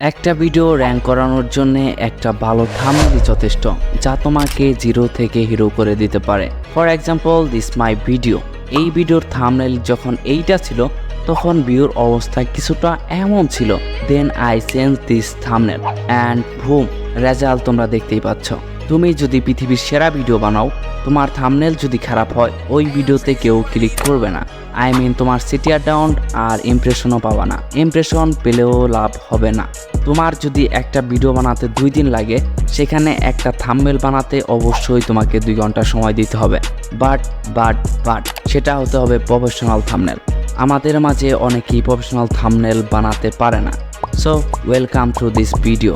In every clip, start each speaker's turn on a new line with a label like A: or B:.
A: একটা video rank করানোর জন্য একটা ভালো থাম্বনেলই যথেষ্ট, যা তোমাকে জিরো থেকে হিরো করে দিতে পারে। For example, this my video. এই ভিডিওর থাম্বনেল যখন এইটা ছিল, তখন ভিউর অবস্থা কিছুটা এমন ছিল। Then I change this thumbnail and boom, result তোমরা দেখতেই পাচ্ছ। তুমি যদি পৃথিবীর সেরা ভিডিও বানাও, তোমার থাম্বনেল যদি খারাপ হয়, ওই ভিডিওতে কেউ ক্লিক করবে না। আই মিন, তোমার সিটিআর ডাউন আর ইমপ্রেশনও পাবা না। ইমপ্রেশন পেলেও লাভ হবে না। তোমার যদি একটা ভিডিও বানাতে 2 দিন লাগে, সেখানে একটা থাম্বনেল বানাতে অবশ্যই তোমাকে 2 ঘন্টা সময় দিতে হবে। বাট সেটা হতে হবে প্রফেশনাল থাম্বনেল। আমাদের মাঝে অনেকেই প্রফেশনাল থাম্বনেল বানাতে পারে না। So welcome to this video,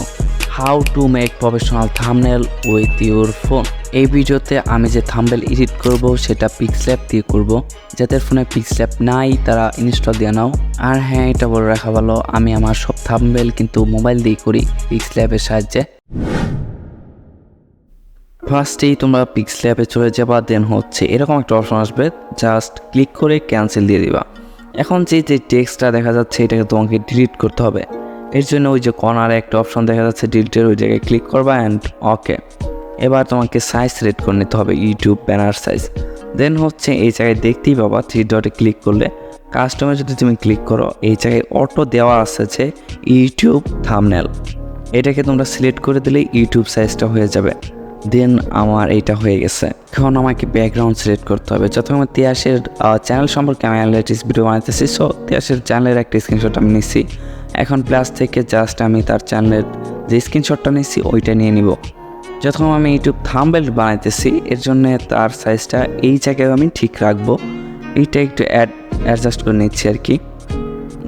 A: how to make professional thumbnail with your phone. এই ভিডিওতে আমি যে থাম্বনেল এডিট করব সেটা পিক্সল্যাব দিয়ে করব। যাদের ফোনে পিক্সল্যাব নাই তারা ইনস্টল দিয়ে নাও। আর হ্যাঁ, এটা বলে রাখা ভালো, আমি আমার সব থাম্বনেল কিন্তু মোবাইল দিয়ে করি পিক্সল্যাবের সাহায্যে। ফার্স্টেই তোমরা পিক্সল্যাবে চলে যাবা, দেন হচ্ছে এরকম একটা অপশন আসবে, জাস্ট ক্লিক করে ক্যান্সেল দিয়ে দিবা। এখন যে টেক্সটটা দেখা যাচ্ছে এটাকে তোমাকে ডিলিট করতে হবে। এর জন্য ওই যে কর্নারে একটা অপশন দেখা যাচ্ছে ডিলিটের, ওই জায়গায় ক্লিক করবা অ্যান্ড ওকে। এবার তোমাকে সাইজ সিলেক্ট করে নিতে হবে, ইউটিউব ব্যানার সাইজ। দেন হচ্ছে এই জায়গায় দেখতেই পাবা 3 ডটে ক্লিক করলে কাস্টমার যদি তুমি ক্লিক করো, এই জায়গায় অটো দেওয়া আছে যে ইউটিউব থাম্বনেল। এটাকে তোমরা সিলেক্ট করে দিলেই ইউটিউব সাইজটা হয়ে যাবে। দেন আমার এইটা হয়ে গেছে। এখন আমাকে ব্যাকগ্রাউন্ড সিলেক্ট করতে হবে। যখন আমার তিয়াসের চ্যানেল সম্পর্কে আমি অ্যানালাইটিক্স ভিডিও বানাইতেছি, সো তিয়াসের চ্যানেলের একটা স্ক্রিনশট আমি নিচ্ছি। এখন প্লাস থেকে জাস্ট আমি তার চ্যানেলের যে স্ক্রিনশটটা নিচ্ছি ওইটা নিয়ে নিব। যখন আমি ইউটিউব থাম্বনেল বানাইতেছি, এর জন্য তার সাইজটা এই জায়গায় আমি ঠিক রাখবো। এইটা একটু অ্যাডজাস্ট করে নিচ্ছি আর কি।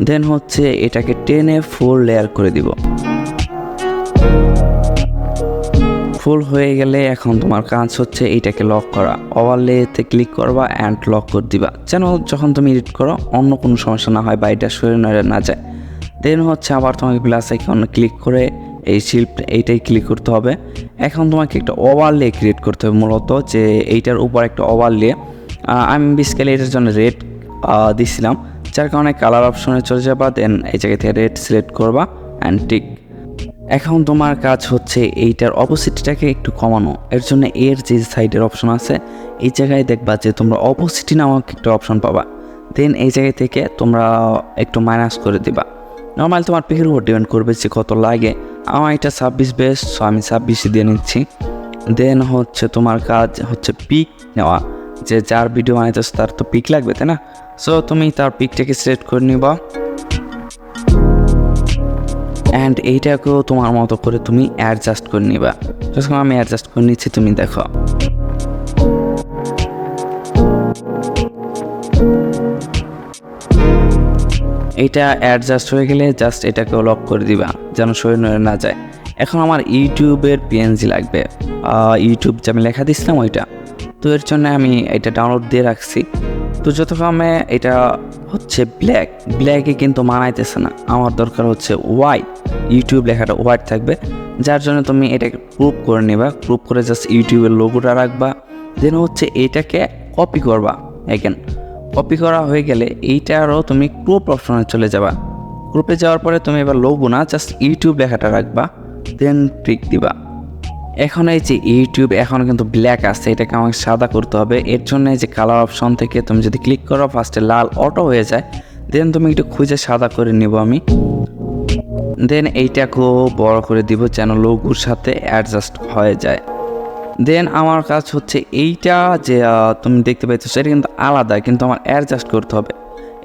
A: দেন হচ্ছে এটাকে টেনে ফুল লেয়ার করে দিব। ফুল হয়ে গেলে এখন তোমার কাজ হচ্ছে এইটাকে লক করা। ওভারলেতে ক্লিক করবা অ্যান্ড লক করে দিবা, যেন যখন তুমি এডিট করো অন্য কোনো সমস্যা না হয় বা এটা সরে না যায়। দেন হচ্ছে আবার তোমাকে প্লাস আইকনে ক্লিক করে এই শিল্প এইটাই ক্লিক করতে হবে। এখন তোমাকে একটা ওভারলে ক্রিয়েট করতে হবে, মূলত যে এইটার উপর একটা ওভারলে। আমি বেসিক্যালি এটার জন্য রেড দিছিলাম, যার কারণে কালার অপশনে চলে যাবা। দেন এই জায়গা থেকে রেড সিলেক্ট করবা অ্যান্ড টিক। এখন তোমার কাজ হচ্ছে এইটার অপোসিটিটাকে একটু কমানো। এর জন্য এর যে সাইডের অপশন আছে এই জায়গায় দেখবা যে তোমরা অপোসিটি নামক একটা অপশন পাবা। দেন এই জায়গা থেকে তোমরা একটু মাইনাস করে দিবা। নর্মালি তোমার পিকের উপর ডিপেন্ড করবে যে কত লাগে। আমার এটা 26 বেস্ট, সো আমি 26 দিয়ে নিচ্ছি। দেন হচ্ছে তোমার কাজ হচ্ছে পিক নেওয়া, যে যার ভিডিও বানাইতেছে তার তো পিক লাগবে, তাই না? সো তুমি তার পিকটাকে সিলেক্ট করে নিবা অ্যান্ড এইটাকেও তোমার মতো করে তুমি অ্যাডজাস্ট করে নিবা। যখন আমি অ্যাডজাস্ট করে নিচ্ছি, তুমি দেখো এইটা অ্যাডজাস্ট হয়ে গেলে জাস্ট এটাকেও লক করে দিবা, যেন সরে না যায়। এখন আমার ইউটিউবের পিএনজি লাগবে, ইউটিউব যে আমি লেখা দিচ্ছিলাম ওইটা। তো এর জন্য আমি এটা ডাউনলোড দিয়ে রাখছি। তো যতক্ষণে এটা হচ্ছে ব্ল্যাকে কিন্তু মানাইতেছে না, আমার দরকার হচ্ছে হোয়াইট। ইউটিউব লেখাটা হোয়াইট থাকবে, যার জন্য তুমি এটাকে গ্রুপ করে নেবা। গ্রুপ করে জাস্ট ইউটিউবের লোগোটা রাখবা। দেন হচ্ছে এইটাকে কপি করবা। এগেন কপি করা হয়ে গেলে এইটারও তুমি গ্রুপ অপশনে চলে যাবা। গ্রুপে যাওয়ার পরে তুমি এবার লোগো না, জাস্ট ইউটিউব লেখাটা রাখবা। দেন টিক দিবা। এখন এই যে ইউটিউব এখন কিন্তু ব্ল্যাক আছে, এটাকে আমাকে সাদা করতে হবে। এর জন্য যে কালার অপশন থেকে তুমি যদি ক্লিক করো, ফার্স্টে লাল অটো হয়ে যায়। দেন তুমি একটু খুঁজে সাদা করে নিব আমি। দেন এইটাকেও বড় করে দিব যেন লোগোর সাথে অ্যাডজাস্ট হয়ে যায়। দেন আমার কাজ হচ্ছে এইটা যে তুমি দেখতে পাইছো সেটা কিন্তু আলাদা, কিন্তু আমার অ্যাডজাস্ট করতে হবে।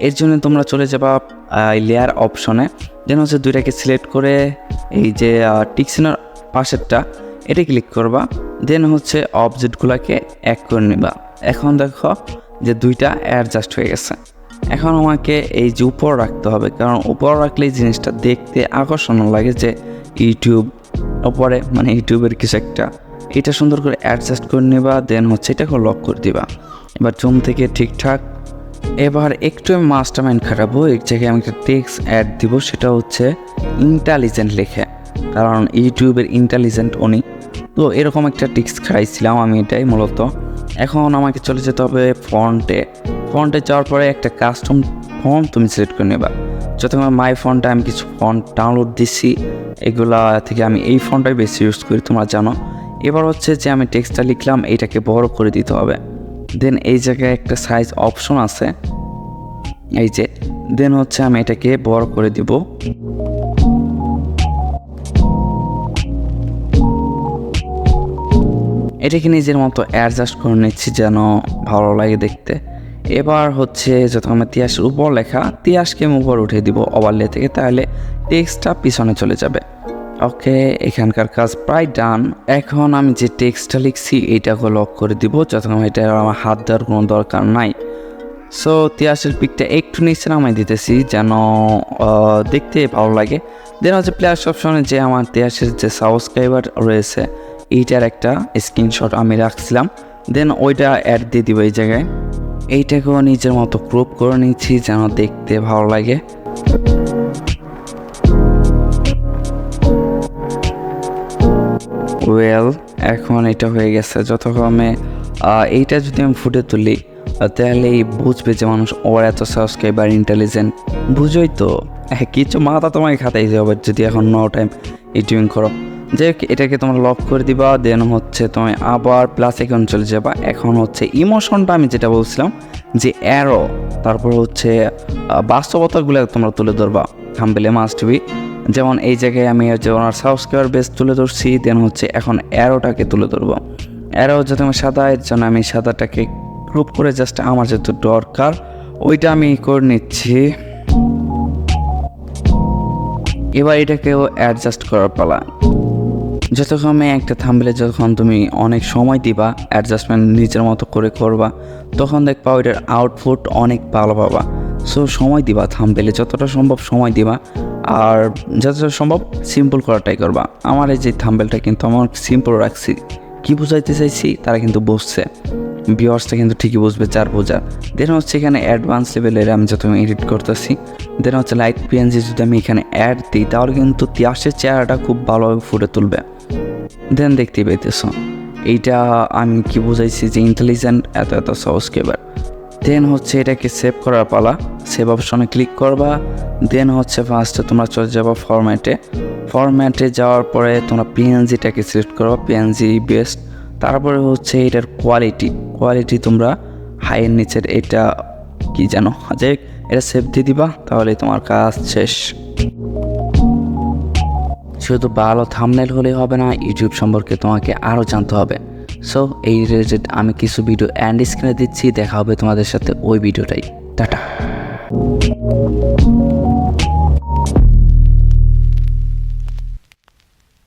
A: এর জন্য তোমরা চলে যাবা লেয়ার অপশনে। দেন হচ্ছে দুইটাকে সিলেক্ট করে এই যে টিকসিনের পাশেরটা এটা ক্লিক করবা। দেন হচ্ছে অবজেক্টগুলোকে এক করে নিবা। এখন দেখো যে দুইটা অ্যাডজাস্ট হয়ে গেছে। এখন আমাকে এই যে উপর রাখতে হবে, কারণ উপর রাখলে এই জিনিসটা দেখতে আকর্ষণীয় লাগে যে ইউটিউব ওপরে, মানে ইউটিউবের কিছু একটা। এটা সুন্দর করে অ্যাডজাস্ট করে নেবা। দেন হচ্ছে এটাকে লক করে দিবা। এবার জুম থেকে ঠিকঠাক। এবার একটু আমি মাস্টার মাইন্ড খাটাবো, এক জায়গায় আমি একটা টেক্সট অ্যাড দিব, সেটা হচ্ছে ইন্টেলিজেন্ট লেখে, কারণ ইউটিউবের ইন্টেলিজেন্ট উনি। তো এরকম একটা টেক্সট খাইছিলাম আমি, এটাই মূলত। এখন আমাকে চলে যেতে হবে ফন্টে যাওয়ার পরে একটা কাস্টম ফন্ট তুমি সিলেক্ট করে নেবা। যতক্ষণ মাই ফন্টে আমি কিছু ফন্ট ডাউনলোড দিচ্ছি, এগুলা থেকে আমি এই ফন্টটাই বেশি ইউজ করি, তোমরা জানো। এবার হচ্ছে যে আমি টেক্সটটা লিখলাম, এইটাকে বড় করে দিতে হবে। দেন এই জায়গায় একটা সাইজ অপশন আছে, এই যে, দেন হচ্ছে আমি এটাকে বড় করে দিব। এটাকে নিজের মতো অ্যাডজাস্ট করে নিচ্ছি যেন ভালো লাগে দেখতে। এবার হচ্ছে যখন আমি তিয়াসের উপর লেখা, তিয়াসকে আমি উপর উঠিয়ে দিব ওভারলে থেকে, তাহলে টেক্সটটা পিছনে চলে যাবে। ওকে, এখানকার কাজ প্রায় ডান। এখন আমি যে টেক্সটটা লিখছি এইটাকে লক করে দিব, যতক্ষণ এটা আমার হাত দেওয়ার কোনো দরকার নাই। সো তিয়াসের পিকটা একটু নিচে নামাই দিতেছি যেন দেখতে ভালো লাগে। দেন হচ্ছে প্লেয়ার অপশনে যে আমার তিয়াসের যে সাবস্ক্রাইবার রয়েছে এইটার একটা স্ক্রিনশট আমি রাখছিলাম, দেন ওইটা অ্যাড দিয়ে দিব এই জায়গায়। এইটাকেও নিজের মতো ক্রপ করে নিচ্ছি যেন দেখতে ভালো লাগে। ওয়েল, এখন এটা হয়ে গেছে। যতক্ষণে এইটা যদি আমি ফুটে তুলি তাহলেই বুঝবে যে মানুষ ওর এত সাবস্ক্রাইবার ইন্টেলিজেন্ট, বুঝোই তো। কিছু মাথা তোমাকে খাতাইতে হবে যদি এখন নো টাইম ইউটিউবিং করো। যে এটাকে তোমরা লক করে দিবা, দেন হচ্ছে তুমি আবার প্লাস এখন চলে যাবা। এখন হচ্ছে ইমোশনটা আমি যেটা বলছিলাম যে অ্যারো, তারপর হচ্ছে বাস্তবতাগুলো তোমরা তুলে ধরবা থাম্বনেলে মাস্ট বি। যেমন এই জায়গায় আমি হচ্ছে ওনার সাবস্ক্রাইবার বেস তুলে ধরছি, দেন হচ্ছে এখন অ্যারোটাকে তুলে ধরবো। অ্যারো যাতে আমি সাদা, এর জন্য আমি সাদাটাকে গ্রুপ করে জাস্ট আমার যেহেতু দরকার ওইটা আমি করে নিচ্ছি। এবার এটাকেও অ্যাডজাস্ট করার পালা। যতক্ষণ একটা থাম্বনেলে যখন তুমি অনেক সময় দিবা, অ্যাডজাস্টমেন্ট নিজের মতো করে করবা, তখন দেখবা ওইটার আউটপুট অনেক ভালো পাবা। সো সময় দিবা, থাম্বনেলে যতটা সম্ভব সময় দিবা, আর যতটা সম্ভব সিম্পল করা ট্রাই করবা। আমার এই যে থাম্বনেলটা কিন্তু আমার সিম্পল রাখছি, কি বুঝাইতে চাইছি তারা কিন্তু বুঝছে, ভিউয়ার্সটা কিন্তু ঠিকই বুঝবে যার বোঝার। দেন হচ্ছে এখানে অ্যাডভান্স লেভেলের আমি যত এডিট করতেছি, দেন হচ্ছে লাইট পিএনজি যদি আমি এখানে অ্যাড দিই তাহলে কিন্তু তিয়াসের চেহারাটা খুব ভালোভাবে ফুটে তুলবে। দেন দেখতে পেতেছ এইটা আমি কি বুঝাইছি যে ইন্টেলিজেন্ট এত এত সাবস্ক্রাইবার। দেন হচ্ছে এটাকে সেভ করার পালা। সেভ অপশনে ক্লিক করবা, দেন হচ্ছে ফার্স্টে তোমরা চলে যাবো ফরম্যাটে যাওয়ার পরে তোমরা পিএনজিটাকে সিলেক্ট করবা, পিএনজি বেস্ট। তারপরে হচ্ছে এটার কোয়ালিটি তোমরা হাইয়ের নিচের এটা কি জানো, যে এটা সেভ দিয়ে দিবা, তাহলে তোমার কাজ শেষ। শুধু ভালো থাম্বনেল হলেই হবে না, ইউটিউব সম্পর্কে তোমাকে আরও জানতে হবে। সো এই রিলেটেড আমি কিছু ভিডিও এন্ড স্ক্রিনে দিচ্ছি, দেখা হবে তোমাদের সাথে ওই ভিডিওটাই। টাটা।